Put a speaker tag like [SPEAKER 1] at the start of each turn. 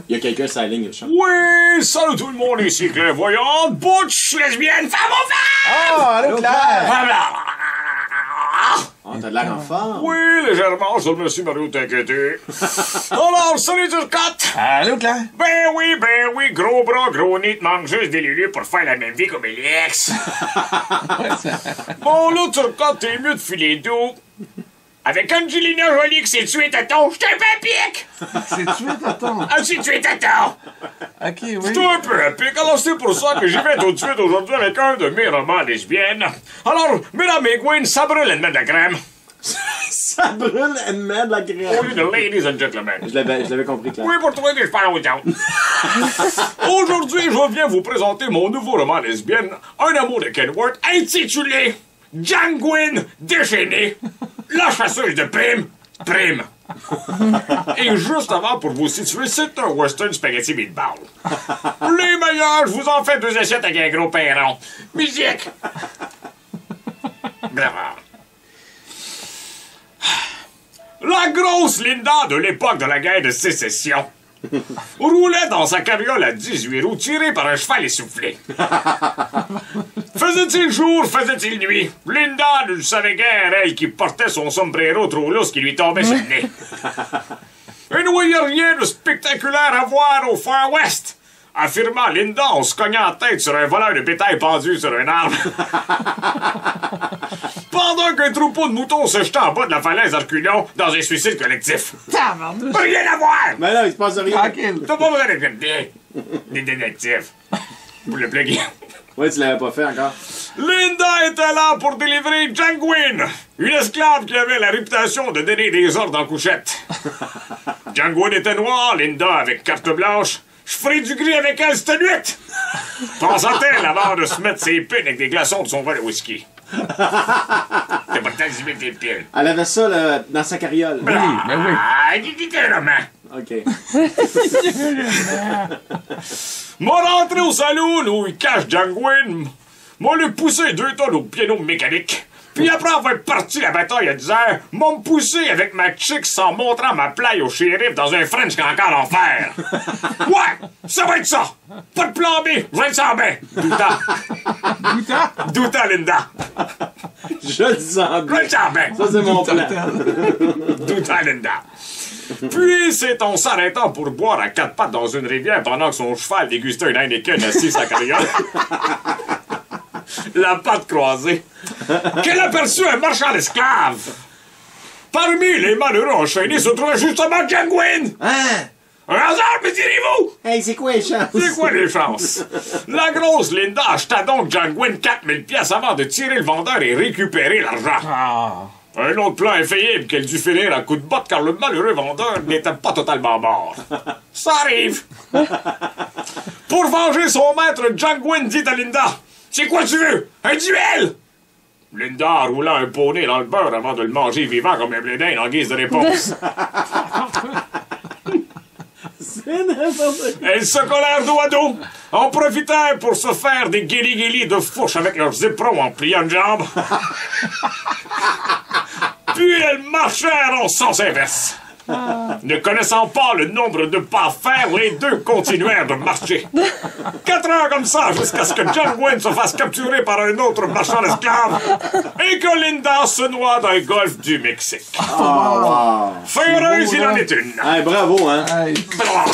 [SPEAKER 1] Il y a quelqu'un sur la ligne, je chante.
[SPEAKER 2] Oui, salut tout le monde, ici Clairvoyante, butch, lesbienne, femme au vent!
[SPEAKER 3] Ah, allô, Claire!
[SPEAKER 1] Oh, t'as de l'air en forme.
[SPEAKER 2] Oui, légèrement, je me suis Mario t'inquiéter. Alors, salut Turcotte!
[SPEAKER 3] Allô, Claire?
[SPEAKER 2] Ben oui, gros bras, gros nez, te manque juste des lulus pour faire la même vie comme Elix. Bon, là, Turcotte, t'es mieux de filer doux. Avec Angelina Jolie qui s'est tuée, tonton, je t'ai fait pique!
[SPEAKER 3] C'est tué, tonton.
[SPEAKER 2] Ah, c'est tué, tonton!
[SPEAKER 3] Ok, oui.
[SPEAKER 2] C'est un peu épique, alors c'est pour ça que j'y vais tout de suite aujourd'hui avec un de mes romans lesbiennes. Alors, mesdames et Gwen, ça brûle et de la crème.
[SPEAKER 1] Ça brûle et met de la crème.
[SPEAKER 2] Au lieu de ladies and gentlemen.
[SPEAKER 1] Je l'avais compris, Claire.
[SPEAKER 2] Oui, pour trouver des je parle aux autres. Aujourd'hui, je viens vous présenter mon nouveau roman lesbienne, Un amour de Kenworth, intitulé Jangwyn déchaînée, la chasseuse de primes, prime. Et juste avant, pour vous situer, c'est un western spaghetti meatball. Les meilleurs, je vous en fais 2 assiettes avec un gros perron. Musique! Bravo. La grosse Linda de l'époque de la guerre de sécession roulait dans sa carriole à 18 roues tirée par un cheval essoufflé. Faisait-il jour, faisait-il nuit? Linda ne le savait guère, elle qui portait son sombrero trop lousse qui lui tombait sur le nez. Il n'y voyait rien de spectaculaire à voir au Far West, affirma Linda en se cognant la tête sur un voleur de bétail pendu sur un arbre. Pendant qu'un troupeau de moutons se jetait en bas de la falaise à reculons dans un suicide collectif. Rien à voir!
[SPEAKER 1] Mais non, il se passe rien.
[SPEAKER 3] Tranquille.
[SPEAKER 2] T'as pas besoin d'être des détectives. Pour le plugger.
[SPEAKER 1] Ouais, tu l'avais pas fait encore.
[SPEAKER 2] Linda était là pour délivrer Jangwyn, une esclave qui avait la réputation de donner des ordres en couchette. Jangwyn était noire, Linda avec carte blanche. Je ferai du gris avec elle cette nuit! Pensait-elle avant de se mettre ses pines avec des glaçons de son verre de whisky. C'est pas le temps de se mettre des piles.
[SPEAKER 1] Elle avait ça là, dans sa carriole.
[SPEAKER 3] Oui, ben oui.
[SPEAKER 2] Ah, dis un roman.
[SPEAKER 1] OK.
[SPEAKER 2] M'a rentré au saloon où il cache Jangwyn. M'a le poussé 2 tonnes au piano mécanique. Puis après avoir parti la bataille à 10 heures, m'a me poussé avec ma chick sans montrant ma plaie au shérif dans un French encore en fer. Ouais, ça va être ça. Pas de plan B, je vais être sans bien. Douta, Linda.
[SPEAKER 1] Je le sens
[SPEAKER 2] Je vais
[SPEAKER 1] bien.
[SPEAKER 2] être sans bien.
[SPEAKER 1] Ça, c'est mon plan.
[SPEAKER 2] Douta, Linda. Puis, c'est en s'arrêtant pour boire à 4 pattes dans une rivière pendant que son cheval dégustait un Heineken assis à carriole. La patte croisée, qu'elle aperçut un marchand d'esclaves. Parmi les malheureux enchaînés se trouvait justement Jangwyn.
[SPEAKER 1] Hein?
[SPEAKER 2] Un hasard, me direz-vous?
[SPEAKER 1] Hey, c'est quoi les chances?
[SPEAKER 2] C'est quoi les chances? La grosse Linda acheta donc Jangwyn 4000 pièces avant de tirer le vendeur et récupérer l'argent.
[SPEAKER 3] Ah.
[SPEAKER 2] Un autre plan infaillible qu'elle dut finir à coups de botte car le malheureux vendeur n'était pas totalement mort. Ça arrive. Pour venger son maître, Jangwyn dit à Linda: c'est quoi tu veux? Un duel? Linda roula un poney dans le beurre avant de le manger vivant comme un blé d'Inde en guise de réponse. Elles se collèrent dos à dos, en profitèrent pour se faire des guélis de fourche avec leurs éperons en pliant une jambe. Puis elles marchèrent en sens inverse. Ne connaissant pas le nombre de pas à faire, les deux continuèrent de marcher. 4 heures comme ça, jusqu'à ce que Jangwyn se fasse capturer par un autre marchand d'esclaves et que Linda se noie dans le golfe du Mexique.
[SPEAKER 1] Oh, wow.
[SPEAKER 2] Fin heureuse, il en est une.
[SPEAKER 1] Hey, bravo, hein?
[SPEAKER 3] Hey.
[SPEAKER 2] Bravo.